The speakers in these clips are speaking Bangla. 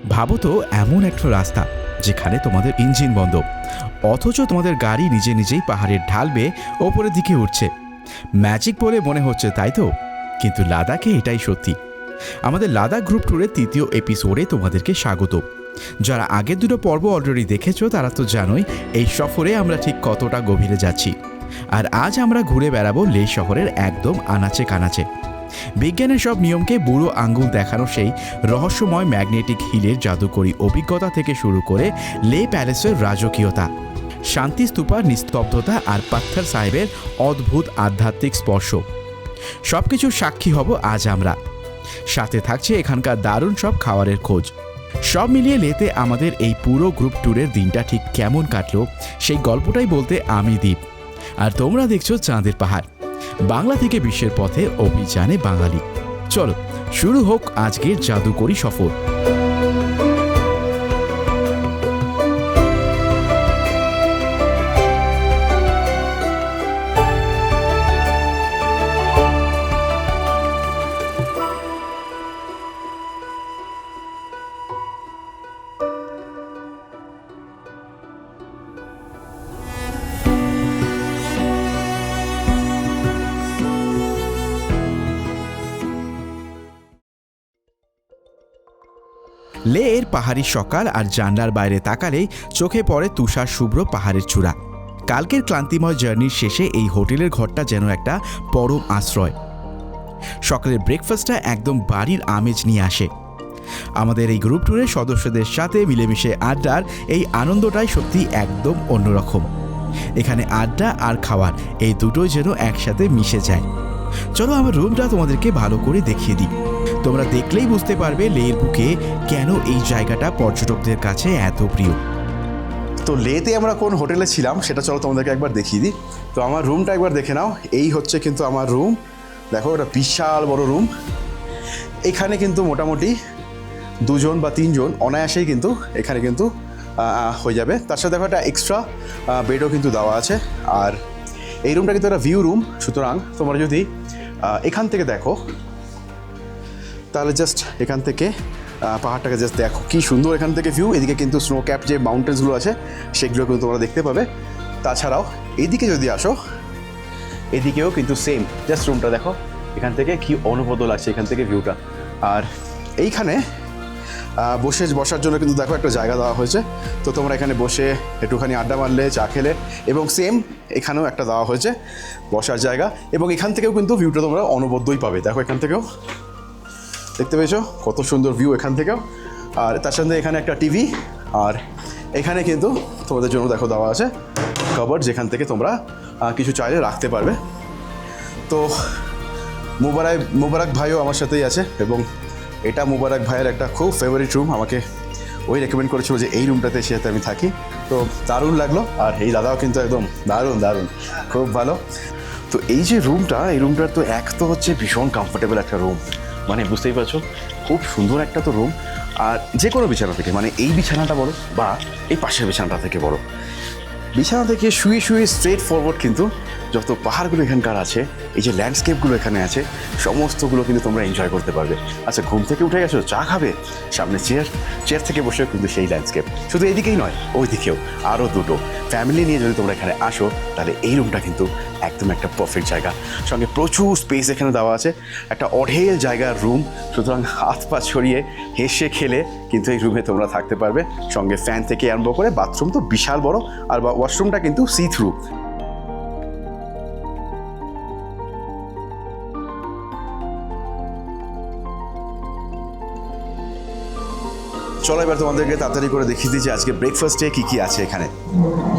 ভাবো তো এমন একটা রাস্তা যেখানে তোমাদের ইঞ্জিন বন্ধ, অথচ তোমাদের গাড়ি নিজে নিজেই পাহাড়ের ঢাল বেয়ে ওপরের দিকে উঠছে। ম্যাজিক বলে মনে হচ্ছে, তাই তো? কিন্তু লাদাখে এটাই সত্যি। আমাদের লাদাখ গ্রুপ ট্যুরের ৩য় এপিসোডে তোমাদেরকে স্বাগত। যারা আগের দুটো পর্ব অলরেডি দেখেছো তারা তো জানোই এই সফরে আমরা ঠিক কতটা গভীরে যাচ্ছি। আর আজ আমরা ঘুরে বেড়াবো লে শহরের একদম আনাচে কানাচে। বিজ্ঞানের সব নিয়মকে বুড়ো আঙ্গুল দেখানো সেই রহস্যময় ম্যাগনেটিক হিলের জাদুকরী অভিজ্ঞতা থেকে শুরু করে লে প্যালেসের রাজকীয়তা, শান্তি স্তূপার নিস্তব্ধতা আর পাথর সাহেবের অদ্ভুত আধ্যাত্মিক স্পর্শ, সব কিছুর সাক্ষী হব আজ আমরা। সাথে থাকছে এখানকার দারুণ সব খাবারের খোঁজ। সব মিলিয়ে লেতে আমাদের এই পুরো গ্রুপ ট্যুরের দিনটা ঠিক কেমন কাটলো সেই গল্পটাই বলতে আমি দীপ, আর তোমরা দেখছো চাঁদের পাহাড়, বাংলা থেকে বিশ্বের পথে অভিযানে বাঙালি। চলো শুরু হোক আজকের জাদুকরী সফর। লে এর পাহাড়ি সকাল আর জানলার বাইরে তাকালেই চোখে পড়ে তুষার শুভ্র পাহাড়ের চূড়া। কালকের ক্লান্তিময় জার্নির শেষে এই হোটেলের ঘরটা যেন একটা পরম আশ্রয়। সকালের ব্রেকফাস্টটা একদম বাড়ির আমেজ নিয়ে আসে। আমাদের এই গ্রুপ ট্যুরের সদস্যদের সাথে মিলেমিশে আড্ডার এই আনন্দটাই সত্যি একদম অন্যরকম। এখানে আড্ডা আর খাওয়ার এই দুটোই যেন একসাথে মিশে যায়। চলো আমার রুমটা তোমাদেরকে ভালো করে দেখিয়ে দিই। তোমরা দেখলেই বুঝতে পারবে লের বুকে কেন এই জায়গাটা পর্যটকদের কাছে এত প্রিয়। তো লেতে আমরা কোন হোটেলে ছিলাম সেটা চলো তোমাদেরকে একবার দেখিয়ে দিই। তো আমার রুমটা একবার দেখে নাও। এই হচ্ছে কিন্তু আমার রুম। দেখো, এটা বিশাল বড় রুম। এখানে কিন্তু মোটামুটি 2 বা 3 অনায়াসেই কিন্তু এখানে কিন্তু হয়ে যাবে। তার সাথে দেখো একটা এক্সট্রা বেডও কিন্তু দেওয়া আছে। আর এই রুমটা কিন্তু একটা ভিউ রুম, সুতরাং তোমরা যদি এখান থেকে দেখো তাহলে জাস্ট এখান থেকে পাহাড়টাকে জাস্ট দেখো কি সুন্দর এখান থেকে ভিউ। এদিকে কিন্তু স্নো ক্যাপ যে মাউন্টেন্সগুলো আছে সেগুলো কিন্তু তোমরা দেখতে পাবে। তাছাড়াও এইদিকে যদি আসো, এদিকেও কিন্তু সেম, জাস্ট রুমটা দেখো এখান থেকে কি অনুভূত লাগছে এখান থেকে ভিউটা। আর এইখানে বসার জন্য কিন্তু দেখো একটা জায়গা দেওয়া হয়েছে। তো তোমরা এখানে বসে একটুখানি আড্ডা মারলে, চা খেলে, এবং সেম এখানেও একটা দেওয়া হয়েছে বসার জায়গা। এবং এখান থেকেও কিন্তু ভিউটা তোমরা অনবদ্যই পাবে। দেখো এখান থেকেও দেখতে পেয়েছো কত সুন্দর ভিউ এখান থেকেও। আর তার সাথে এখানে একটা টিভি, আর এখানে কিন্তু তোমাদের জন্য দেখো দেওয়া আছে কভার, যেখান থেকে তোমরা কিছু চাইলে রাখতে পারবে। তো মুবারক ভাইও আমার সাথেই আছে, এবং এটা মুবারক ভাইয়ের একটা খুব ফেভারিট রুম। আমাকে ওই রেকমেন্ড করেছিল যে এই রুমটাতে সাথে আমি থাকি। তো দারুণ লাগলো। আর এই দাদাও কিন্তু একদম দারুণ খুব ভালো। তো এই যে রুমটা, এই রুমটার তো এক তো হচ্ছে ভীষণ কমফোর্টেবল একটা রুম, মানে বুঝতেই পারছো খুব সুন্দর একটা তো রুম। আর যে কোনো বিছানা থেকে, মানে এই বিছানাটা বলো বা এই পাশের বিছানাটা থেকে বলো, বিছানা থেকে শুয়ে স্ট্রেট ফরওয়ার্ড কিন্তু যত পাহাড়গুলো এখানকার আছে, এই যে ল্যান্ডস্কেপগুলো এখানে আছে, সমস্তগুলো কিন্তু তোমরা এনজয় করতে পারবে। আচ্ছা, ঘুম থেকে উঠে গেছো, চা খাবে, সামনে চেয়ার থেকে বসে কিন্তু সেই ল্যান্ডস্কেপ। শুধু এইদিকেই নয়, ওই দিকেও আরও দুটো। ফ্যামিলি নিয়ে যদি তোমরা এখানে আসো তাহলে এই রুমটা কিন্তু একদম একটা পারফেক্ট জায়গা। সঙ্গে প্রচুর স্পেস এখানে দেওয়া আছে, একটা অঢেল জায়গার রুম। সুতরাং হাত পা ছড়িয়ে হেসে খেলে কিন্তু এই রুমে তোমরা থাকতে পারবে। সঙ্গে ফ্যান থেকে আরম্ভ করে বাথরুম তো বিশাল বড়, আর ওয়াশরুমটা কিন্তু সি থ্রু। চলো এবার তোমাদেরকে তাড়াতাড়ি করে দেখিয়ে দিই যে আজকে ব্রেকফাস্টে কী আছে এখানে।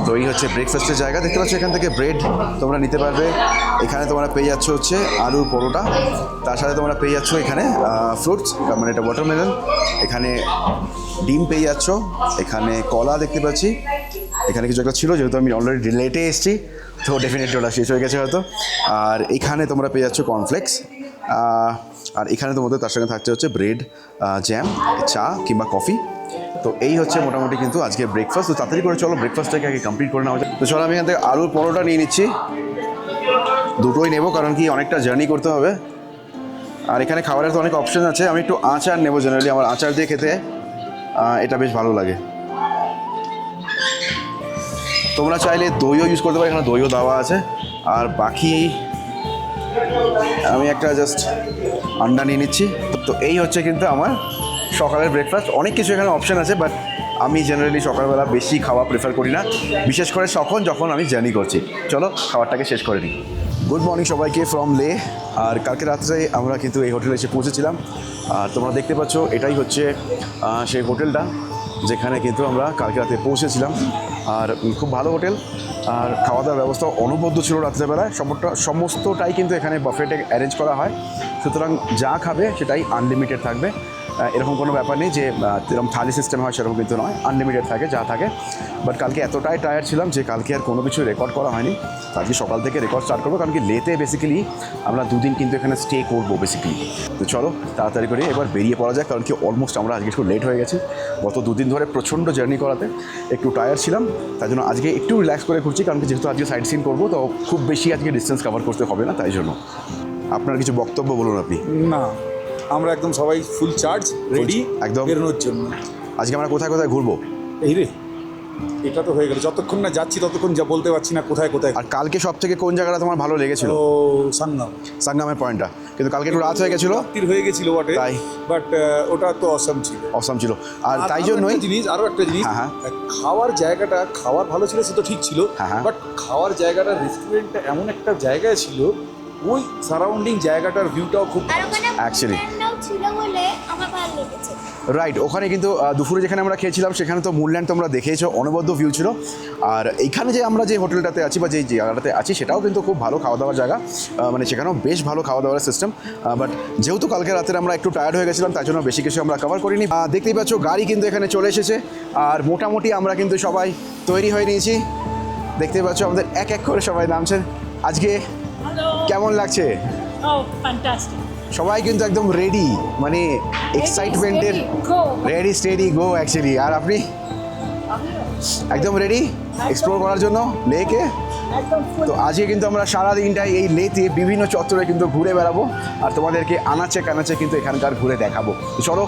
তো এই হচ্ছে ব্রেকফাস্টের জায়গা, দেখতে পাচ্ছ এখান থেকে ব্রেড তোমরা নিতে পারবে। এখানে তোমরা পেয়ে যাচ্ছ হচ্ছে আলুর পরোটা, তার সাথে তোমরা পেয়ে যাচ্ছ এখানে ফ্রুটস, মানে এটা ওয়াটারমেলন। এখানে ডিম পেয়ে যাচ্ছ, এখানে কলা দেখতে পাচ্ছি, এখানে কিছু একটা ছিল, যেহেতু আমি অলরেডি লেটে এসেছি তো ডেফিনেটলি ওটা শেষ হয়ে গেছে হয়তো। আর এখানে তোমরা পেয়ে যাচ্ছ কর্নফ্লেক্স, আর এখানে তোমাদের তার সঙ্গে থাকছে হচ্ছে ব্রেড, জ্যাম, চা কিংবা কফি। তো এই হচ্ছে মোটামুটি কিন্তু আজকে ব্রেকফাস্ট। তো তাড়াতাড়ি করে চলো ব্রেকফাস্টটাকে আগে কমপ্লিট করে নেওয়া যায়। তো চলো আমি এখান থেকে আলুর পরোটা নিয়ে নিচ্ছি, দুটোই নেবো কারণ কি অনেকটা জার্নি করতে হবে। আর এখানে খাবারের তো অনেক অপশন আছে। আমি একটু আচার নেবো, জেনারেলি আমার আচার দিয়ে খেতে এটা বেশ ভালো লাগে। তোমরা চাইলে দইও ইউজ করতে পারো, এখানে দইও দেওয়া আছে। আর বাকি আমি একটা জাস্ট আন্ডা নিয়ে নিচ্ছি। তো এই হচ্ছে কিন্তু আমার সকালের ব্রেকফাস্ট। অনেক কিছু এখানে অপশান আছে, বাট আমি জেনারেলি সকালবেলা বেশি খাওয়া প্রেফার করি না, বিশেষ করে যখন আমি জার্নি করছি। চলো খাবারটাকে শেষ করে নিই। গুড মর্নিং সবাইকে ফ্রম লে। আর কালকে রাত্রে আমরা কিন্তু এই হোটেলে এসে পৌঁছেছিলাম। আর তোমরা দেখতে পাচ্ছ এটাই হচ্ছে সেই হোটেলটা যেখানে কিন্তু আমরা কালকে রাতে পৌঁছেছিলাম। আর খুব ভালো হোটেল, আর খাওয়া দাওয়ার ব্যবস্থা অনবদ্য ছিল রাত্রেবেলায়। সমস্তটাই কিন্তু এখানে বাফেটে অ্যারেঞ্জ করা হয়, সুতরাং যা খাবে সেটাই আনলিমিটেড থাকবে। এরকম কোনো ব্যাপার নেই যে এরকম থালি সিস্টেম হয়, সেরকম কিন্তু নয়, আনলিমিটেড থাকে যা থাকে। বাট কালকে এতটাই টায়ার্ড ছিলাম যে কালকে আর কোনো কিছু রেকর্ড করা হয়নি। আজকে সকাল থেকে রেকর্ড স্টার্ট করবো, কারণ কি লেতে বেসিক্যালি আমরা 2 দিন কিন্তু এখানে স্টে করবো বেসিক্যালি। তো চলো তাড়াতাড়ি করে এবার বেরিয়ে পড়া যায়, কারণ কি অলমোস্ট আমরা আজকে একটু লেট হয়ে গেছি। গত 2 দিন ধরে প্রচণ্ড জার্নি করাতে একটু টায়ার্ড ছিলাম, তাই জন্য আজকে একটু রিল্যাক্স করে ঘুরছি। কারণ কি যেহেতু আজকে সাইড সিন করবো, তো খুব বেশি আজকে ডিস্টেন্স কভার করতে হবে না, তাই জন্য। আপনার কিছু বক্তব্য বলুন আপনি। না, আমরা একদম সবাই ফুল চার্জ রেডি একদম বেরোনোর জন্য। আজকে আমরা কোথায় কোথায় ঘুরবো? এই রে, এটা তো হয়ে গেল। যতক্ষণ না যাচ্ছি ততক্ষণ যা বলতে পারছি না কোথায় কোথায়। আর কালকে সব থেকে কোন জায়গাটা তোমার ভালো লেগেছিল? ও সাংনাম, সাংনামের পয়েন্টটা, কিন্তু কালকে একটু রাত হয়ে গেছিলো, রাত্রির হয়ে গেছিল বটে, তাই বাট ওটা তো অসম ছিল, অসাম ছিল। আর তাই জন্যই আরও একটা জিনিস, হ্যাঁ, হ্যাঁ। খাওয়ার জায়গাটা, খাওয়ার ভালো ছিল সে তো ঠিক ছিল, হ্যাঁ, হ্যাঁ। বাট খাওয়ার জায়গাটা, রেস্টুরেন্টটা এমন একটা জায়গায় ছিল, ওই সারাউন্ডিং জায়গাটার ভিউটাও খুব Actually. ছিল বলে আমার ভালো লেগেছে। রাইট। ওখানে কিন্তু দুপুরে যেখানে আমরা খেয়েছিলাম সেখানে তো মুনল্যান্ড তোমরা দেখেছো, অনবদ্য ভিউ ছিল। আর এইখানে যে আমরা যে হোটেলটাতে আছি বা যে জায়গাটাতে আছি সেটাও কিন্তু খুব ভালো খাওয়া দাওয়ার জায়গা, মানে সেখানেও বেশ ভালো খাওয়া দাওয়ার সিস্টেম। বাট যেহেতু কালকে রাতে আমরা একটু টায়ার্ড হয়ে গেছিলাম, তাই জন্য বেশি কিছু আমরা কভার করিনি। দেখতেই পাচ্ছ গাড়ি কিন্তু এখানে চলে এসেছে, আর মোটামুটি আমরা কিন্তু সবাই তৈরি হয়ে নিয়েছি। দেখতেই পাচ্ছ আমাদের এক এক করে সবাই নামছেন। আজকে কেমন লাগছে? Oh, fantastic. সবাই কিন্তু একদম রেডি, মানে এক্সাইটমেন্টের রেডি স্টেডি গো অ্যাকচুয়ালি। আর আপনি একদম রেডি এক্সপ্লোর করার জন্য লেকে? তো আজকে কিন্তু আমরা সারা দিনটাই এই লেতে বিভিন্ন চত্বরে কিন্তু ঘুরে বেড়াবো, আর তোমাদেরকে আনাচে কানাচে কিন্তু এখানকার ঘুরে দেখাবো। তো চলো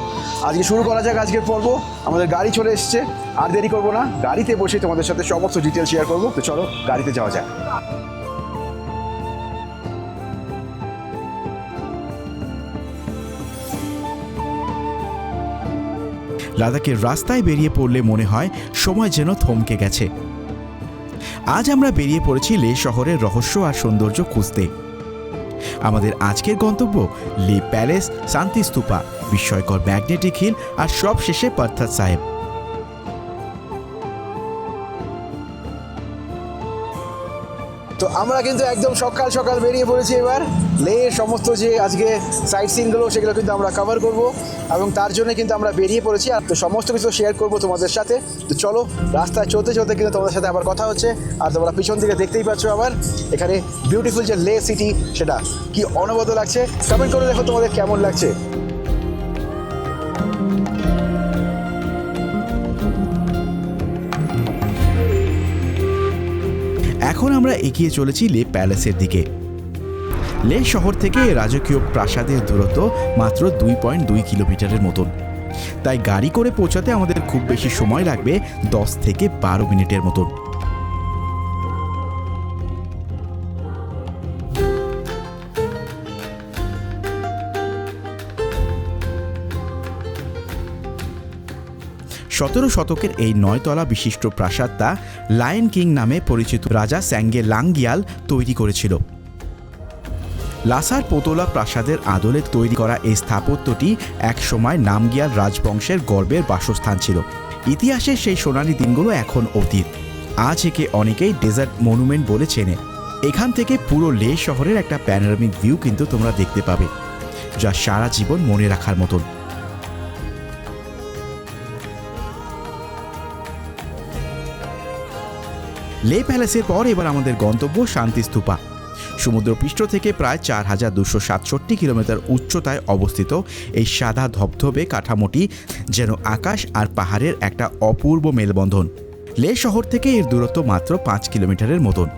আজকে শুরু করা যাক আজকের পর্ব। আমাদের গাড়ি চলে এসছে, আর দেরি করবো না, গাড়িতে বসে তোমাদের সাথে সমস্ত ডিটেল শেয়ার করবো। তো চলো গাড়িতে যাওয়া যাক। লাদাখের রাস্তায় বেরিয়ে পড়লে মনে হয় সময় যেন থমকে গেছে। আজ আমরা বেরিয়ে পড়েছি লে শহরের রহস্য আর সৌন্দর্য খুঁজতে। আমাদের আজকের গন্তব্য লে প্যালেস, শান্তি স্তূপা, বিস্ময়কর ম্যাগনেটিক হিল আর সব শেষে পার্থাত সাহেব। তো আমরা কিন্তু একদম সকাল সকাল বেরিয়ে পড়েছি এবার লের সমস্ত যে আজকে সাইট সিনগুলো সেগুলো কিন্তু আমরা কভার করব, এবং তার জন্য কিন্তু আমরা বেরিয়ে পড়েছি। আর তো সমস্ত কিছু শেয়ার করব তোমাদের সাথে। তো চলো রাস্তায় চলতে চলতে কিন্তু তোমাদের সাথে আবার কথা হচ্ছে। আর তোমরা পিছন দিকে দেখতেই পাচ্ছ আবার এখানে বিউটিফুল যে লে সিটি, সেটা কি অনবদ্য লাগছে। কমেন্ট করে দেখো তোমাদের কেমন লাগছে। এখন আমরা এগিয়ে চলেছি লে প্যালেসের দিকে। লে শহর থেকে রাজকীয় প্রাসাদের দূরত্ব মাত্র 2.2 কিলোমিটারের মতন, তাই গাড়ি করে পৌঁছাতে আমাদের খুব বেশি সময় লাগবে 10 থেকে 12 মিনিটের মতন। সতেরো শতকের এই 9 তলা বিশিষ্ট প্রাসাদটা লায়ন কিং নামে পরিচিত রাজা স্যাঙ্গে লাংগিয়াল তৈরি করেছিল। লাসার পোতোলা প্রাসাদের আদলে তৈরি করা এই স্থাপত্যটি একসময় নামগিয়াল রাজবংশের গর্বের বাসস্থান ছিল। ইতিহাসের সেই সোনালী দিনগুলো এখন অতীত। আজ একে অনেকেই ডেজার্ট মনুমেন্ট বলে চেনে। এখান থেকে পুরো লে শহরের একটা প্যানোরামিক ভিউ কিন্তু তোমরা দেখতে পাবে, যা সারা জীবন মনে রাখার মতন। লে প্যালেসের পর এবার আমাদের গন্তব্য শান্তি স্তূপা। সমুদ্রপৃষ্ঠ থেকে প্রায় 4267 কিলোমিটার উচ্চতায় অবস্থিত এই সাদা ধবধবে কাঠামোটি যেন আকাশ আর পাহাড়ের একটা অপূর্ব মেলবন্ধন। লে শহর থেকে এর দূরত্ব মাত্র 5 কিলোমিটারের মতন,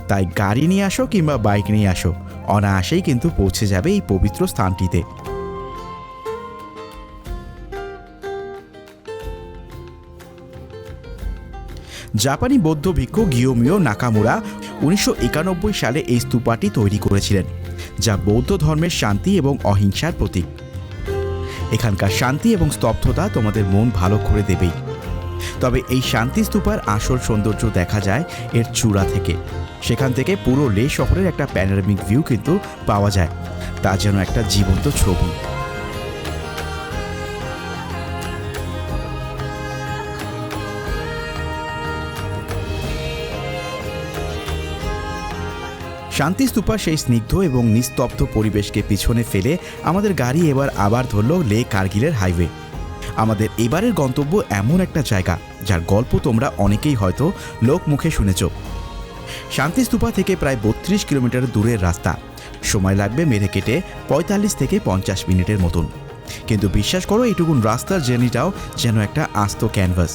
তাই গাড়ি নিয়ে আসো কিংবা বাইক নিয়ে আসো, অনায়াসেই কিন্তু পৌঁছে যাবে এই পবিত্র স্থানটিতে। জাপানি বৌদ্ধ ভিক্ষু গিয়োমিও নাকামুরা 1991 সালে এই স্তূপাটি তৈরি করেছিলেন, যা বৌদ্ধ ধর্মের শান্তি এবং অহিংসার প্রতীক। এখানকার শান্তি এবং স্তব্ধতা তোমাদের মন ভালো করে দেবেই। তবে এই শান্তি স্তূপার আসল সৌন্দর্য দেখা যায় এর চূড়া থেকে। সেখান থেকে পুরো লে শহরের একটা প্যানোরামিক ভিউ কিন্তু পাওয়া যায়, তা যেন একটা জীবন্ত ছবি। শান্তি স্তূপা সেই স্নিগ্ধ এবং নিস্তব্ধ পরিবেশকে পিছনে ফেলে আমাদের গাড়ি আবার ধরল লে কার্গিলের হাইওয়ে। আমাদের এবারের গন্তব্য এমন একটা জায়গা যার গল্প তোমরা অনেকেই হয়তো লোক মুখে শুনেছ। শান্তি স্তূপা থেকে প্রায় 32 কিলোমিটার দূরের রাস্তা, সময় লাগবে মেরে কেটে 45 থেকে 50 মিনিটের মতন। কিন্তু বিশ্বাস করো, এইটুকুন রাস্তার জার্নিটাও যেন একটা আস্ত ক্যানভাস।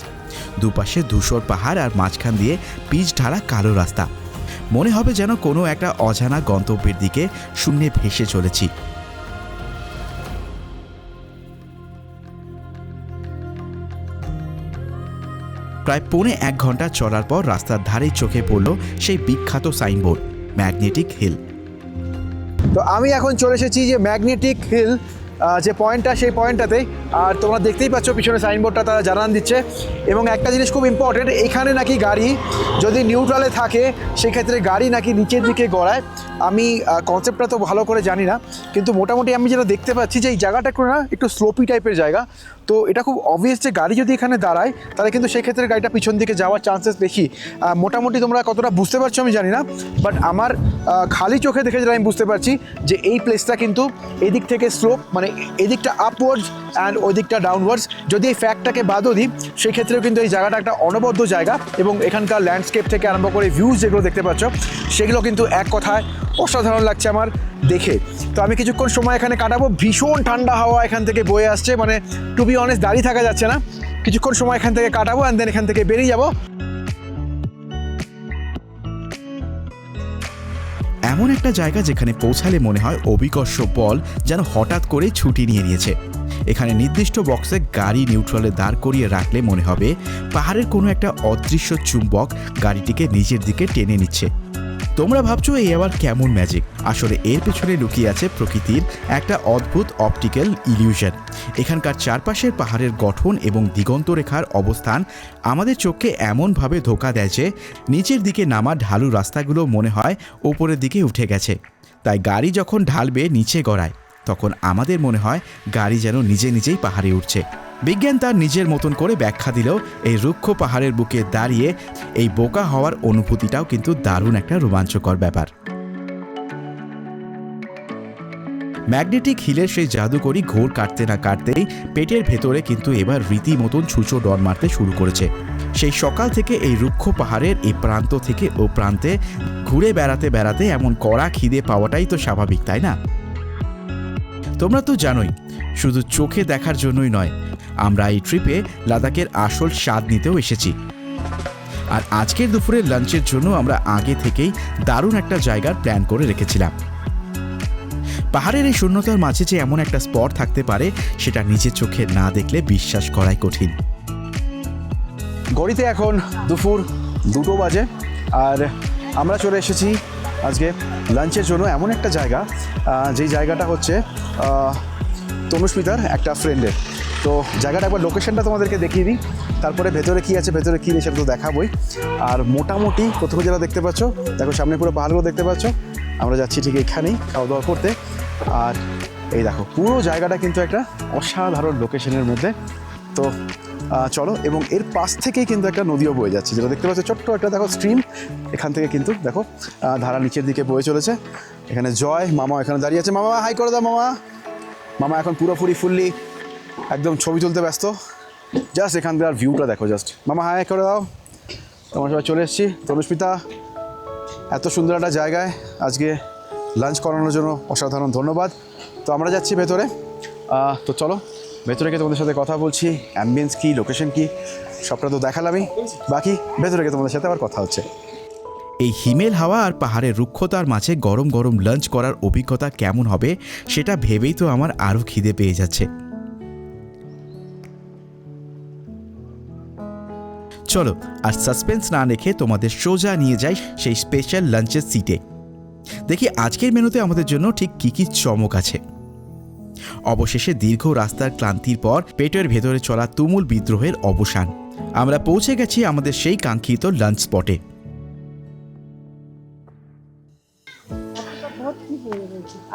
দুপাশে ধূসর পাহাড় আর মাঝখান দিয়ে পিচ ঢালা কালো রাস্তা। মনে হবে যেন কোনো একটা অজানা গন্তব্যের দিকে শূন্যে ভেসে চলেছি। প্রায় 1.25 ঘন্টা চলার পর রাস্তার ধারে চোখে পড়ল সেই বিখ্যাত সাইনবোর্ড ম্যাগনেটিক হিল। তো আমি এখন চলে এসেছি যে ম্যাগনেটিক হিল যে পয়েন্টটা, সেই পয়েন্টটাতেই। আর তোমরা দেখতেই পাচ্ছ পিছনে সাইনবোর্ডটা তারা জানান দিচ্ছে। এবং একটা জিনিস খুব ইম্পর্টেন্ট, এইখানে নাকি গাড়ি যদি নিউট্রালে থাকে সেক্ষেত্রে গাড়ি নাকি নিচের দিকে গড়ায়। আমি কনসেপ্টটা তো ভালো করে জানি না, কিন্তু মোটামুটি আমি যেটা দেখতে পাচ্ছি যে এই জায়গাটা একটু স্লোপি টাইপের জায়গা। তো এটা খুব অবভিয়াস যে গাড়ি যদি এখানে দাঁড়ায় তাহলে কিন্তু সেক্ষেত্রে গাড়িটা পিছন দিকে যাওয়ার চান্সেস বেশি। মোটামুটি তোমরা কতটা বুঝতে পারছো আমি জানি না, বাট আমার খালি চোখে দেখে যেটা আমি বুঝতে পারছি যে এই প্লেসটা কিন্তু এদিক থেকে স্লোপ, মানে এদিকটা আপওয়ার্ডস অ্যান্ড ওই দিকটা ডাউনওয়ার্ডস। যদি এই ফ্যাক্টটাকে বাদও দিই সেক্ষেত্রেও কিন্তু এই জায়গাটা একটা অনবদ্য জায়গা, এবং এখানকার ল্যান্ডস্কেপ থেকে আরম্ভ করে ভিউজ যেগুলো দেখতে পাচ্ছ সেগুলো কিন্তু এক কথায় অসাধারণ লাগছে আমার দেখে। তো আমি কিছুক্ষণ সময় এখানে কাটাবো। ভীষণ ঠান্ডা হাওয়া এখান থেকে বয়ে আসছে, মানে টু বি অনেস্ট দাঁড়িয়ে থাকা যাচ্ছে না। কিছুক্ষণ সময় এখান থেকে কাটাবো অ্যান্ড দেন এখান থেকে বেরিয়ে যাবো। এমন একটা জায়গা যেখানে পৌঁছালে মনে হয় অবিকর্ষ বল যেন হঠাৎ করে ছুটি নিয়ে নিয়েছে। এখানে নির্দিষ্ট বক্সে গাড়ি নিউট্রালে দাঁড় করিয়ে রাখলে মনে হবে পাহাড়ের কোনো একটা অদৃশ্য চুম্বক গাড়িটিকে নিজের দিকে টেনে নিচ্ছে। তোমরা ভাবছো এই আবার কেমন ম্যাজিক? আসলে এর পেছনে লুকিয়ে আছে প্রকৃতির একটা অদ্ভুত অপটিক্যাল ইলিউশন। এখানকার চারপাশের পাহাড়ের গঠন এবং দিগন্ত রেখার অবস্থান আমাদের চোখকে এমনভাবে ধোঁকা দেয় যে নিচের দিকে নামা ঢালু রাস্তাগুলো মনে হয় ওপরের দিকে উঠে গেছে। তাই গাড়ি যখন ঢালবে নিচে গড়ায়, তখন আমাদের মনে হয় গাড়ি যেন নিজেই পাহাড়ে উঠছে। বিজ্ঞান তার নিজের মতন করে ব্যাখ্যা দিলেও এই রুক্ষ পাহাড়ের বুকে দাঁড়িয়ে এই বোকা হওয়ার অনুভূতিটাও কিন্তু দারুণ একটা রোমাঞ্চকর ব্যাপার। ম্যাগনেটিক হিলের সেই জাদুকরি ঘোর কাটতে না কাটতেই পেটের ভেতরে কিন্তু এবার রীতিমতন ছুঁচো ডর মারতে শুরু করেছে। সেই সকাল থেকে এই রুক্ষ পাহাড়ের এই প্রান্ত থেকে ও প্রান্তে ঘুরে বেড়াতে এমন কড়া খিদে পাওয়াটাই তো স্বাভাবিক, তাই না? তোমরা তো জানোই, শুধু চোখে দেখার জন্যই নয়, আমরা এই ট্রিপে লাদাখের আসল স্বাদ নিতেও এসেছি। আর আজকের দুপুরের লাঞ্চের জন্য আমরা আগে থেকেই দারুণ একটা জায়গার প্ল্যান করে রেখেছিলাম। পাহাড়ের এই শূন্যতার মাঝে যে এমন একটা স্পট থাকতে পারে সেটা নিজের চোখে না দেখলে বিশ্বাস করাই কঠিন। ঘড়িতে এখন দুপুর 2টো বাজে আর আমরা চলে এসেছি আজকে লাঞ্চের জন্য এমন একটা জায়গা, যেই জায়গাটা হচ্ছে তনুস্মিতার একটা ফ্রেন্ডের। তো জায়গাটা একবার লোকেশনটা তোমাদেরকে দেখিয়ে দিই, তারপরে ভেতরে কী আছে, ভেতরে কী নেই সেটা তো দেখাবোই। আর মোটামুটি প্রথমে যেটা দেখতে পাচ্ছ, দেখো সামনে পুরো পাহাড়গুলো দেখতে পাচ্ছ। আমরা যাচ্ছি ঠিক এখানেই খাওয়া দাওয়া করতে। আর এই দেখো পুরো জায়গাটা কিন্তু একটা অসাধারণ লোকেশনের মধ্যে। তো চলো, এবং এর পাশ থেকেই কিন্তু একটা নদীও বয়ে যাচ্ছে, যেটা দেখতে পাচ্ছ ছোট্ট একটা দেখো স্ট্রিম। এখান থেকে কিন্তু দেখো ধারা নিচের দিকে বয়ে চলেছে। এখানে জয় মামা এখানে দাঁড়িয়ে আছে। মামা হাই করে দাও। মামা এখন পুরোপুরি ফুললি একদম ছবি তুলতে ব্যস্ত। জাস্ট এখানকার ভিউটা দেখো, জাস্ট মামা হাই করে দাও। তোমার সবাই চলে এসেছি তনুস্মিতা এত সুন্দর একটা জায়গায় আজকে লাঞ্চ করানোর জন্য অসাধারণ ধন্যবাদ। তো আমরা যাচ্ছি ভেতরে। তো চলো ভেতরে গিয়ে তোমাদের সাথে কথা বলছি, অ্যাম্বিয়েন্স কী, লোকেশন কী, সবটা তো দেখালামই। বাকি ভেতরে গিয়ে তোমাদের সাথে আবার কথা হচ্ছে। এই হিমেল হাওয়া আর পাহাড়ের রুক্ষতার মাঝে গরম গরম লাঞ্চ করার অভিজ্ঞতা কেমন হবে সেটা ভেবেই তো আমার আরও খিদে পেয়ে যাচ্ছে। চলো আর সাসপেন্স না রেখে তোমাদের সোজা নিয়ে যাই সেই স্পেশাল লাঞ্চের সিটে। দেখি আজকের মেনুতে আমাদের জন্য ঠিক কী কী চমক আছে। অবশেষে দীর্ঘ রাস্তার ক্লান্তির পর পেটের ভেতরে চলা তুমুল বিদ্রোহের অবসান। আমরা পৌঁছে গেছি আমাদের সেই কাঙ্ক্ষিত লাঞ্চ স্পটে।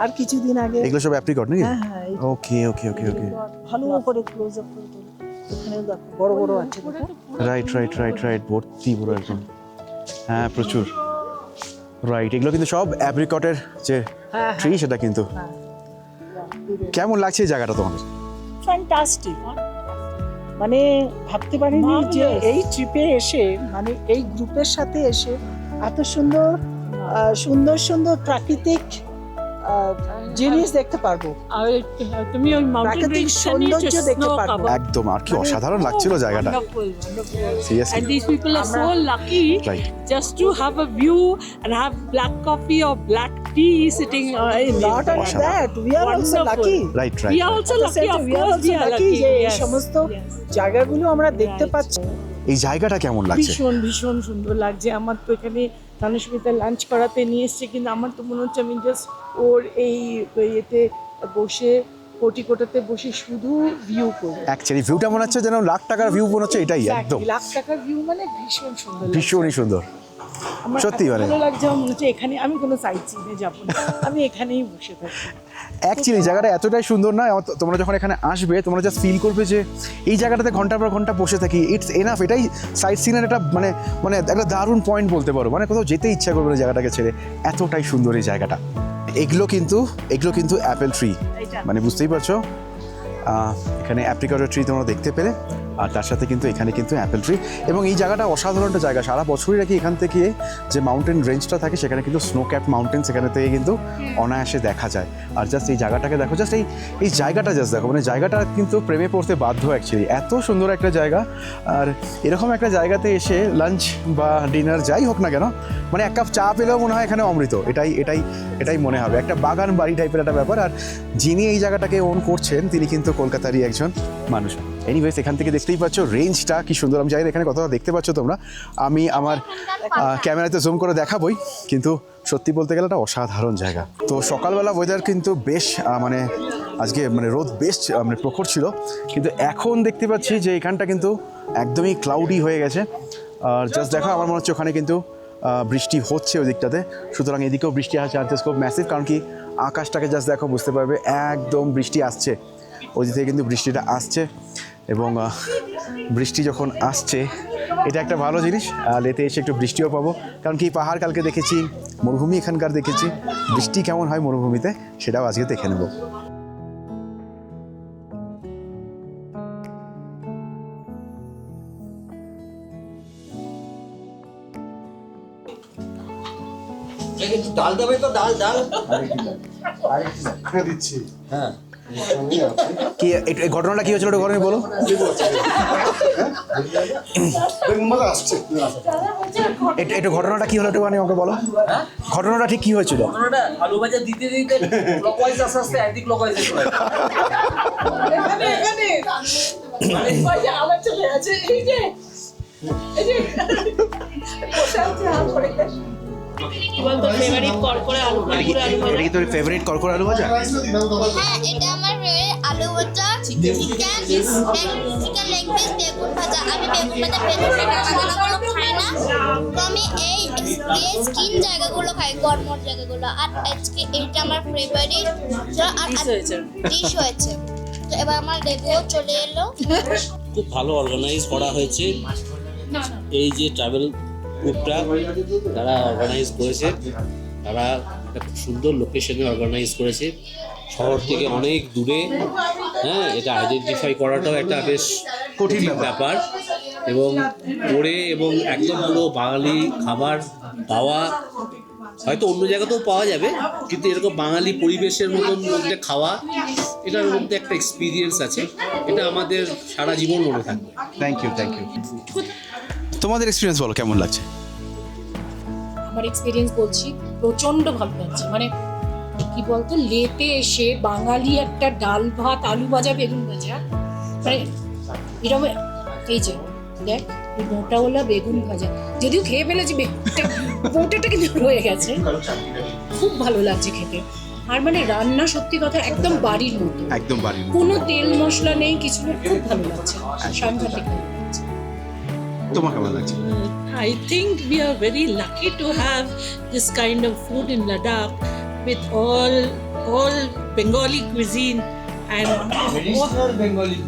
আর কিছুদিন আগে এগুলো সব অ্যাপ্রিকট নাকি? হ্যাঁ হ্যাঁ এই ওকে ওকে ওকে ওকে ভালো করে ক্লোজ আপ করে দিল। এখানে দেখো বড় বড় আছে দেখো। রাইট রাইট রাইট রাইট ভর্তি পুরো একদম। হ্যাঁ প্রচুর। রাইট, এগুলো কিন্তু সব অ্যাপ্রিকটের যে হ্যাঁ ট্রি সেটা কিন্তু। হ্যাঁ কেমন লাগছে এই জায়গাটা তোমাদের? ফ্যান্টাস্টিক। মানে ভাবতে পারিনি যে এই ট্রিপে এসে মানে এই গ্রুপের সাথে এসে এত সুন্দর সুন্দর সুন্দর প্রাকৃতিক জিনিস দেখতে পারবো, আর তুমি ওই মাউন্টেন প্রাকৃতিক সৌন্দর্য দেখতে পারবো। একদম, আর কি অসাধারণ লাগছিল জায়গাটা। Seriously. And these people are so lucky Right. just to have a view and have black coffee or black tea sitting in Not only অসাধারণ। that, we are also Wonderful. lucky. Right We right are also lucky, of We are course also we are lucky lucky. যে এই Yes, সমস্ত yes. জায়গাগুলো আমরা দেখতে Right. পাচ্ছি। এই জায়গাটা কেমন লাগছে? ভীষণ ভীষণ সুন্দর লাগছে। আমার তো এখানে তানুস্মিতা লাঞ্চ করাতে নিয়ে এসছে, কিন্তু আমার তো মনে হচ্ছে আমি জাস্ট ওর এই ইয়েতে বসে কোটিকোটাতে বসে শুধু ভিউ করবো। অ্যাকচুয়ালি ভিউটা মনে হচ্ছে যেন লাখ টাকার ভিউ মনে হচ্ছে, এটাই একদম লাখ টাকার ভিউ মানে ভীষণ সুন্দর লাগছে। ভীষণই সুন্দর। আমার সত্যি এত মানে। ভালো লাগছে, আমার মনে হচ্ছে এখানে আমি কোনো সাইট সিনে যাবো না, আমি এখানেই বসে থাকি। অ্যাকচুয়ালি জায়গাটা এতটাই সুন্দর না, তোমরা যখন এখানে আসবে তোমরা জাস্ট ফিল করবে যে এই জায়গাটাতে ঘন্টার পর ঘন্টা বসে থাকি, ইটস এনাফ। এটাই সাইট সিনের একটা মানে মানে একটা দারুণ পয়েন্ট বলতে পারো। মানে কোথাও যেতে ইচ্ছা করবে না জায়গাটাকে ছেড়ে, এতটাই সুন্দর এই জায়গাটা। এগুলো কিন্তু অ্যাপেল ট্রি, মানে বুঝতেই পারছো এখানে অ্যাপ্রিকটের ট্রি তোমরা দেখতে পেলে, আর তার সাথে কিন্তু এখানে কিন্তু অ্যাপেল ট্রি। এবং এই জায়গাটা অসাধারণ একটা জায়গা। সারা বছরই নাকি এখান থেকে যে মাউন্টেন রেঞ্জটা থাকে সেখানে কিন্তু স্নো ক্যাপ মাউন্টেন সেখানে থেকে কিন্তু অনায়াসে দেখা যায়। আর জাস্ট এই জায়গাটাকে দেখো, জাস্ট এই জায়গাটা জাস্ট দেখো, মানে জায়গাটা কিন্তু প্রেমে পড়তে বাধ্য অ্যাকচুয়ালি। এত সুন্দর একটা জায়গা, আর এরকম একটা জায়গাতে এসে লাঞ্চ বা ডিনার যাই হোক না কেন, মানে এক কাপ চা পেলেও মনে হয় এখানে অমৃত। এটাই মনে হবে, একটা বাগান বাড়ি টাইপের একটা ব্যাপার। আর যিনি এই জায়গাটাকে ওন করছেন তিনি কিন্তু কলকাতারই একজন মানুষ। এনিওয়েজ, এখান থেকে দেখতেই পাচ্ছ রেঞ্জটা কি সুন্দর। আমি জানি এখানে কথা দেখতে পাচ্ছ তোমরা, আমি আমার ক্যামেরাতে জুম করে দেখাবই, কিন্তু সত্যি বলতে গেলে একটা অসাধারণ জায়গা। তো সকালবেলা ওয়েদার কিন্তু বেশ মানে আজকে মানে রোদ বেশ মানে প্রখর ছিল, কিন্তু এখন দেখতে পাচ্ছি যে এখানটা কিন্তু একদমই ক্লাউডি হয়ে গেছে। আর জাস্ট দেখো, আমার মনে হচ্ছে ওখানে কিন্তু বৃষ্টি হচ্ছে ওই দিকটাতে, সুতরাং এদিকেও বৃষ্টি আসার চান্সেস খুব ম্যাসিভ। কারণ কি আকাশটাকে জাস্ট দেখো, বুঝতে পারবে একদম বৃষ্টি আসছে, ওই দিক থেকে কিন্তু বৃষ্টিটা আসছে। এবং বৃষ্টি যখন আসছে এটা একটা ভালো জিনিস, লেতে এসে একটু বৃষ্টিও পাবো। কারণ কি পাহাড় কালকে দেখেছি, মরুভূমি এখানকার দেখেছি, বৃষ্টি কেমন হয় মরুভূমিতে সেটাও আজকে দেখে নেব। ডাল দেবে তো, ডাল দিচ্ছি। হ্যাঁ, কি এই ঘটনাটা কি হয়েছিল একটু ঘটনা বলো। একটু ঘটনাটা কি হলো একটু আমাকে বলো, ঘটনাটা ঠিক কি হয়েছিল? আলু ভাজা দিতে দিতে ক্লকওয়াইজ আস্তে আস্তে অ্যান্টি ক্লকওয়াইজ চলে আমার চলে আছে এই যে বসে আছে হাত করে। কি বলতো ফেভারিট করকরে আলু ভাজা? এটা কি তোর ফেভারিট করকরে আলু ভাজা? হ্যাঁ, এটা আমার আলু ভাজা, চিকেন লেগ পিস, বেগুন ভাজা। আমি বেগুন ভাজা বেগুন খাই না, তো আমি এই স্কিন জায়গাগুলো খাই, গরমর জায়গাগুলো। আর আজকে এইটা আমার ফেভারিট ডিশ হয়েছে। তো এবার আমার লেগেও চলে এলো। খুব ভালো অর্গানাইজ করা হয়েছে। এই যে ট্রাভেল গ্রুপটা তারা অর্গানাইজ করেছে, তারা একটা খুব সুন্দর লোকেশনে অর্গানাইজ করেছে, শহর থেকে অনেক দূরে। হ্যাঁ, এটা আইডেন্টিফাই করাটাও একটা বেশ কঠিন ব্যাপার, এবং করে এবং একদম পুরো বাঙালি খাবার পাওয়া, হয়তো অন্য জায়গাতেও পাওয়া যাবে, কিন্তু এরকম বাঙালি পরিবেশের মতন মধ্যে খাওয়া, এটার মধ্যে একটা এক্সপিরিয়েন্স আছে, এটা আমাদের সারা জীবন মনে থাকবে। Thank you. তোমাদের এক্সপিরিয়েন্স বলো, কেমন লাগছে? আমার এক্সপিরিয়েন্স বলছি, প্রচণ্ড ভালো লাগছে। মানে কি বলতো, লেতে এসে বাঙালি একটা ডাল ভাত, আলু ভাজা, বেগুন ভাজা, মানে এরকম এই যে দেখ এই মোটাওয়ালা বেগুন ভাজা, যদিও খেয়ে ফেলেছি মোটাটা কিন্তু রয়ে গেছে, খুব ভালো লাগছে খেতে। আর মানে রান্না সত্যি কথা একদম বাড়ির মতো, একদম বাড়ির মতো। কোনো তেল মশলা নেই, কিছু নেই, খুব ভালো লাগছে, সাংঘাতিক ভালো লাগছে। তোমার কেমন লাগছে? I think we are very lucky to have this kind of food in Ladakh with all Bengali cuisine and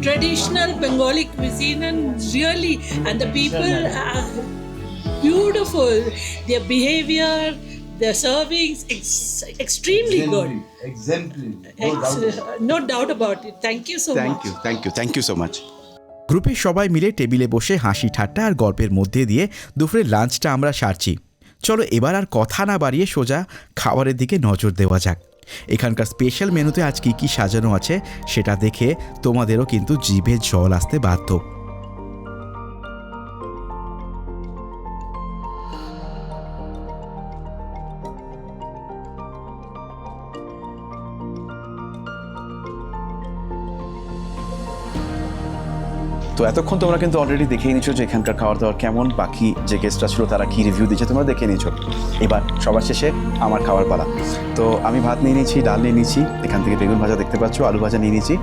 traditional Bengali cuisine, and really, and the people are beautiful. Their behavior, their servings, extremely good. No doubt about it. Thank you so much. Thank you so much. গ্রুপের সবাই মিলে টেবিলে বসে হাসি ঠাট্টা আর গল্পের মধ্যে দিয়ে দুপুরের লাঞ্চটা আমরা সারছি। চলো এবার আর কথা না বাড়িয়ে সোজা খাবারের দিকে নজর দেওয়া যাক। এখানকার স্পেশাল মেনুতে আজ কী কী সাজানো আছে সেটা দেখে তোমাদেরও কিন্তু জিভে জল আসতে বাধ্য। তো এতক্ষণ তোমরা কিন্তু অলরেডি দেখেই নিচ্ছ যে এখানকার খাওয়ার দাওয়ার কেমন, বাকি যে গেস্টরা ছিল তারা কী রিভিউ দিচ্ছে তোমরা দেখে নিচ্ছ। এবার সবার শেষে আমার খাওয়ার পালা। তো আমি ভাত নিয়ে নিয়েছি, ডাল নিয়ে নিয়েছি, এখান থেকে বেগুন ভাজা দেখতে পাচ্ছ, আলু ভাজা নিয়ে নিয়েছি,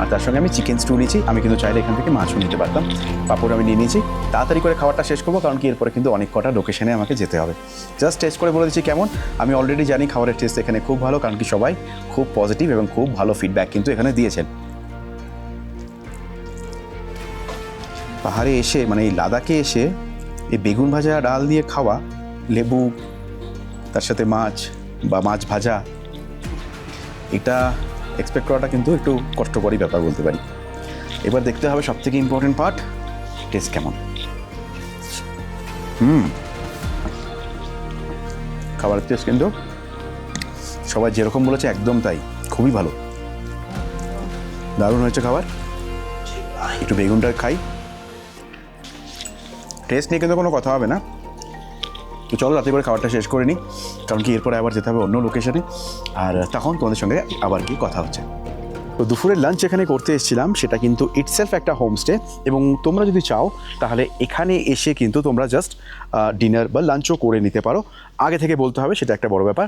আর তার সঙ্গে আমি চিকেন স্টু নিয়েছি। আমি কিন্তু চাইলে এখান থেকে মাছও নিতে পারতাম। পাপড় আমি নিয়ে নিয়েছি। তাড়াতাড়ি করে খাবারটা শেষ করবো, কারণ কি এরপরে কিন্তু অনেক কটা লোকেশনে আমাকে যেতে হবে। জাস্ট টেস্ট করে বলে দিচ্ছি কেমন। আমি অলরেডি জানি খাবারের টেস্ট এখানে খুব ভালো, কারণ কি সবাই খুব পজিটিভ এবং খুব ভালো ফিডব্যাক কিন্তু এখানে দিয়েছেন। পাহাড়ে এসে মানে এই লাদাখে এসে এই বেগুন ভাজা ডাল দিয়ে খাওয়া, লেবু, তার সাথে মাছ বা মাছ ভাজা, এটা এক্সপেক্ট করাটা কিন্তু একটু কষ্টকরই ব্যাপার বলতে পারি। এবার দেখতে হবে সবথেকে ইম্পর্টেন্ট পার্ট, টেস্ট কেমন। খাবারের টেস্ট কিন্তু সবাই যেরকম বলেছে একদম তাই, খুবই ভালো, দারুণ হয়েছে খাবার। একটু বেগুনটা খাই, টেস্ট নিয়ে কিন্তু কোনো কথা হবে না। তো চলো রাতে করে খাবারটা শেষ করে নিই, কারণ কি এরপরে আবার যেতে হবে অন্য লোকেশনে, আর তখন তোমাদের সঙ্গে আবার কি কথা হচ্ছে। তো দুপুরের লাঞ্চ এখানে করতে এসেছিলাম, সেটা কিন্তু ইটসেলফ একটা হোমস্টে, এবং তোমরা যদি চাও তাহলে এখানে এসে কিন্তু তোমরা জাস্ট ডিনার বা লাঞ্চও করে নিতে পারো। আগে থেকে বলতে হবে, সেটা একটা বড় ব্যাপার।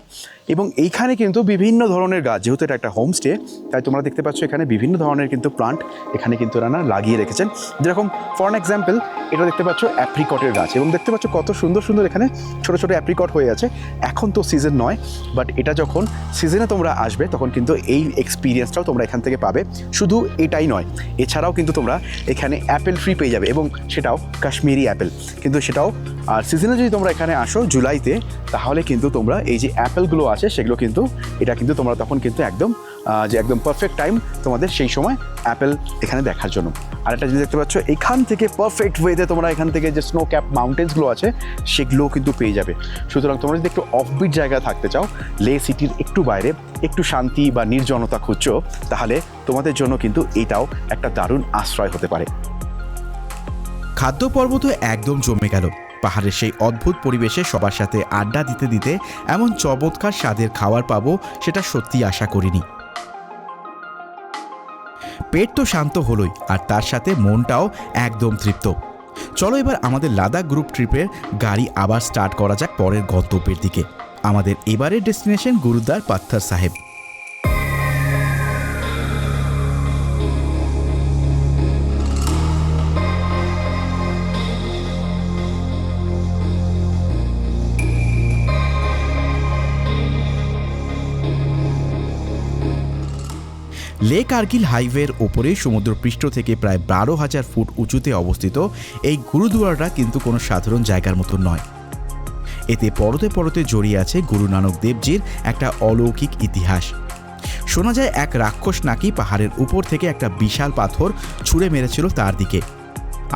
এবং এইখানে কিন্তু বিভিন্ন ধরনের গাছ, যেহেতু এটা একটা হোমস্টে, তাই তোমরা দেখতে পাচ্ছ এখানে বিভিন্ন ধরনের কিন্তু প্লান্ট এখানে কিন্তু রানা লাগিয়ে রেখেছেন। যেরকম ফর এক্সাম্পল এটা দেখতে পাচ্ছ অ্যাপ্রিকটের গাছ, এবং দেখতে পাচ্ছ কত সুন্দর সুন্দর এখানে ছোটো ছোটো অ্যাপ্রিকট হয়ে আছে। এখন তো সিজন নয়, বাট এটা যখন সিজনে তোমরা আসবে তখন কিন্তু এই এক্সপিরিয়েন্সটাও তোমরা এখান থেকে পাবে। শুধু এটাই নয়, এছাড়াও কিন্তু তোমরা এখানে অ্যাপেল ফ্রি পেয়ে যাবে, এবং সেটাও কাশ্মীরি অ্যাপেল কিন্তু সেটাও। আর সিজনে যদি তোমরা এখানে আসো জুলাইতে, তাহলে কিন্তু তোমরা এই যে অ্যাপেলগুলো আছে সেগুলো কিন্তু এটা কিন্তু তোমরা তখন কিন্তু একদম যে একদম পারফেক্ট টাইম তোমাদের সেই সময় অ্যাপেল এখানে দেখার জন্য। আর একটা জিনিস দেখতে পাচ্ছ, এখান থেকে পারফেক্ট ওয়েতে তোমরা এখান থেকে যে স্নো ক্যাপ মাউন্টেন্সগুলো আছে সেগুলোও কিন্তু পেয়ে যাবে। সুতরাং তোমরা যদি একটু অফবিট জায়গায় থাকতে চাও, লে সিটির একটু বাইরে একটু শান্তি বা নির্জনতা খুঁজছো, তাহলে তোমাদের জন্য কিন্তু এটাও একটা দারুণ আশ্রয় হতে পারে। খাদ্য পর্ব তো একদম জমে গেল। পাহাড়ের সেই অদ্ভুত পরিবেশে সবার সাথে আড্ডা দিতে দিতে এমন চমৎকার স্বাদের খাবার পাবো সেটা সত্যি আশা করিনি। পেট তো শান্ত হলোই, আর তার সাথে মনটাও একদম তৃপ্ত। চলো এবার আমাদের লাদাখ গ্রুপ ট্রিপের গাড়ি আবার স্টার্ট করা যাক পরের গন্তব্যের দিকে। আমাদের এবারের ডেস্টিনেশন গুরুদ্বার পাথর সাহেব। লে কার্গিল হাইওয়ের ওপরে সমুদ্রপৃষ্ঠ থেকে প্রায় 12,000 ফুট উঁচুতে অবস্থিত এই গুরুদুয়ারাটা কিন্তু কোনো সাধারণ জায়গার মতো নয়। এতে পরতে পরতে জড়িয়ে আছে গুরু নানক দেবজির একটা অলৌকিক ইতিহাস। শোনা যায় এক রাক্ষস নাকি পাহাড়ের উপর থেকে একটা বিশাল পাথর ছুঁড়ে মেরেছিল তার দিকে,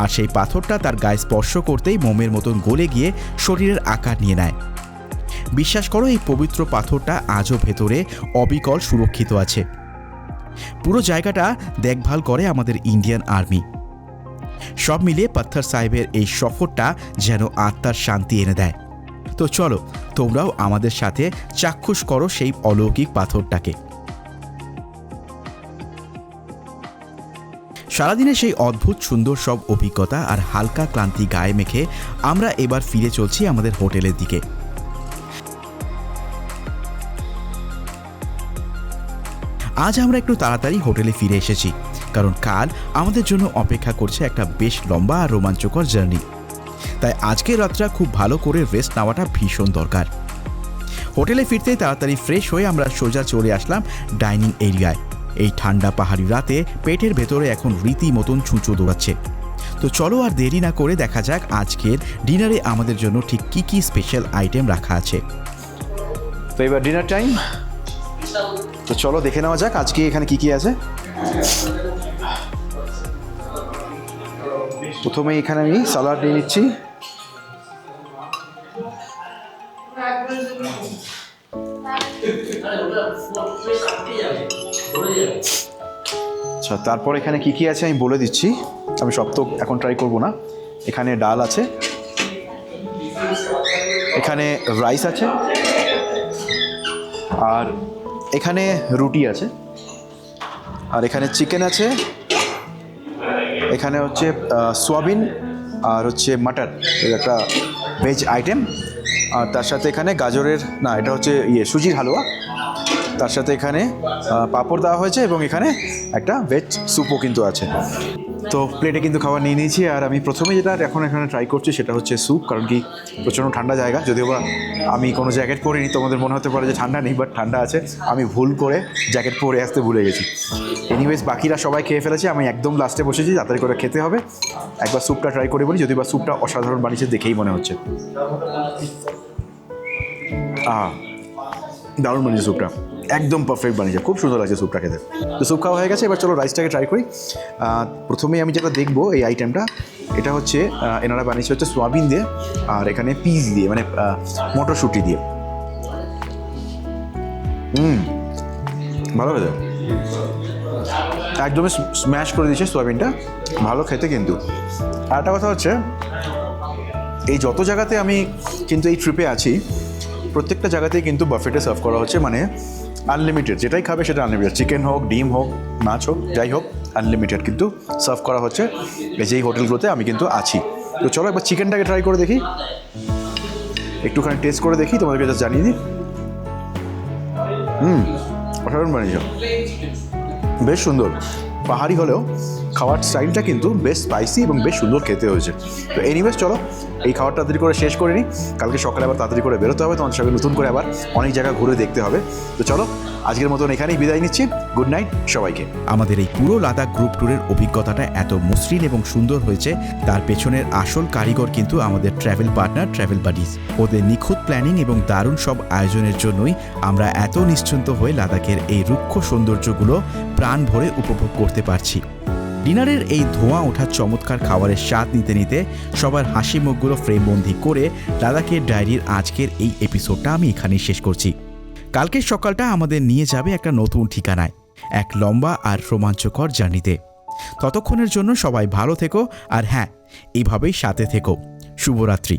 আর সেই পাথরটা তার গায়ে স্পর্শ করতেই মোমের মতন গলে গিয়ে শরীরের আকার নিয়ে নেয়। বিশ্বাস করো, এই পবিত্র পাথরটা আজও ভেতরে অবিকল সুরক্ষিত আছে। পুরো জায়গাটা দেখভাল করে আমাদের ইন্ডিয়ান আর্মি। সব মিলিয়ে পাথর সাহেবের এই সফরটা যেন আত্মার শান্তি এনে দেয়। তো চলো তোমরাও আমাদের সাথে চাক্ষুষ করো সেই অলৌকিক পাথরটাকে। সারাদিনে সেই অদ্ভুত সুন্দর সব অভিজ্ঞতা আর হালকা ক্লান্তি গায়ে মেখে আমরা এবার ফিরে চলছি আমাদের হোটেলের দিকে। আজ আমরা একটু তাড়াতাড়ি হোটেলে ফিরে এসেছি, কারণ কাল আমাদের জন্য অপেক্ষা করছে একটা বেশ লম্বা আর রোমাঞ্চকর জার্নি। তাই আজকের রাতটা খুব ভালো করে রেস্ট নেওয়াটা ভীষণ দরকার। হোটেলে ফিরতেই তাড়াতাড়ি ফ্রেশ হয়ে আমরা সোজা চলে আসলাম ডাইনিং এরিয়ায়। এই ঠান্ডা পাহাড়ি রাতে পেটের ভেতরে এখন রীতিমতন ছুঁচো দৌড়াচ্ছে। তো চলো আর দেরি না করে দেখা যাক আজকের ডিনারে আমাদের জন্য ঠিক কী কী স্পেশাল আইটেম রাখা আছে। তো এবার ডিনার টাইম, তো চলো দেখে নেওয়া যাক আজকে এখানে কি কি আছে। প্রথমে এখানে আমি সালাড নিয়ে নিচ্ছি। আচ্ছা, তারপর এখানে কি কি আছে আমি বলে দিচ্ছি, আমি সব তো এখন ট্রাই করব না। এখানে ডাল আছে, এখানে রাইস আছে, আর এখানে রুটি আছে, আর এখানে চিকেন আছে, এখানে হচ্ছে সোয়াবিন আর হচ্ছে মাটন, এর একটা ভেজ আইটেম, আর তার সাথে এখানে গাজরের না এটা হচ্ছে সুজির হালুয়া, তার সাথে এখানে পাঁপড় দেওয়া হয়েছে এবং এখানে একটা ভেজ স্যুপও কিন্তু আছে। তো প্লেটে কিন্তু খাবার নিয়ে নিয়েছি, আর আমি প্রথমে যেটা এখন এখানে ট্রাই করছি সেটা হচ্ছে স্যুপ, কারণ কি প্রচণ্ড ঠান্ডা জায়গা, যদিও বা আমি কোনো জ্যাকেট পরিনি, তোমাদের মনে হতে পারে যে ঠান্ডা নেই, বাট ঠান্ডা আছে। আমি ভুল করে জ্যাকেট পরে আসতে ভুলে গেছি। এনিওয়েজ বাকিরা সবাই খেয়ে ফেলেছে, আমি একদম লাস্টে বসেছি, তাড়াতাড়ি করে খেতে হবে। একবার স্যুপটা ট্রাই করে বলি, যদিও বা স্যুপটা অসাধারণ বানিয়েছে দেখেই মনে হচ্ছে। দারুণ বানিয়েছে স্যুপটা, একদম পারফেক্ট বানিয়েছে, খুব সুন্দর লাগছে স্যুপটা খেতে। তো স্যুপ খাওয়া হয়ে গেছে, এবার চলো রাইসটাকে ট্রাই করি। প্রথমেই আমি যেটা দেখবো এই আইটেমটা, এটা হচ্ছে এনারা বানিয়েছে হচ্ছে সোয়াবিন দিয়ে আর এখানে পিস দিয়ে, মানে মটরশুঁটি দিয়ে। ভালো হয়েছে, একদমই স্ম্যাশ করে দিয়েছে সোয়াবিনটা, ভালো খেতে। কিন্তু আর একটা কথা হচ্ছে, এই যত জায়গাতে আমি কিন্তু এই ট্রিপে আছি প্রত্যেকটা জায়গাতেই কিন্তু বাফেটে সার্ভ করা হচ্ছে, মানে আনলিমিটেড, যেটাই খাবে সেটা আনলিমিটেড, চিকেন হোক, ডিম হোক, মাছ হোক, যাই হোক আনলিমিটেড কিন্তু সার্ভ করা হচ্ছে এই যেই হোটেলগুলোতে আমি কিন্তু আছি। তো চলো একবার চিকেনটাকে ট্রাই করে দেখি, একটুখানি টেস্ট করে দেখি, তোমাদেরকে জাস্ট জানিয়ে দিই। অসাধারণ বানিয়েছ, বেশ সুন্দর। পাহাড়ি হলেও খাওয়ার স্টাইলটা কিন্তু বেশ স্পাইসি এবং বেশ সুন্দর খেতে হয়েছে। তো এনিওয়েজ চলো এই খাওয়ার তাড়াতাড়ি করে শেষ করে নিই, কালকে সকালে আবার তাড়াতাড়ি করে বেরোতে হবে, তোমাদের সঙ্গে নতুন করে আবার অনেক জায়গা ঘুরে দেখতে হবে। তো চলো আজকের মতন এখানেই বিদায় নিচ্ছি, গুড নাইট সবাইকে। আমাদের এই পুরো লাদাখ গ্রুপ ট্যুরের অভিজ্ঞতাটা এত মসৃণ এবং সুন্দর হয়েছে, তার পেছনের আসল কারিগর কিন্তু আমাদের ট্রাভেল পার্টনার ট্রাভেল বাডিজ। ওদের নিখুঁত প্ল্যানিং এবং দারুণ সব আয়োজনের জন্যই আমরা এত নিশ্চিন্ত হয়ে লাদাখের এই রুক্ষ সৌন্দর্যগুলো প্রাণ ভরে উপভোগ করতে পারছি। ডিনারের এই ধোঁয়া ওঠা চমৎকার খাবারের স্বাদ নিতে নিতে সবার হাসি মুখগুলো ফ্রেমবন্দি করে লাদাখের ডায়েরির আজকের এই এপিসোডটা আমি এখানেই শেষ করছি। কালকের সকালটা আমাদের নিয়ে যাবে একটা নতুন ঠিকানায়, এক লম্বা আর রোমাঞ্চকর জার্নিতে। ততক্ষণের জন্য সবাই ভালো থেকো, আর হ্যাঁ, এইভাবেই সাথে থেকো। শুভরাত্রি।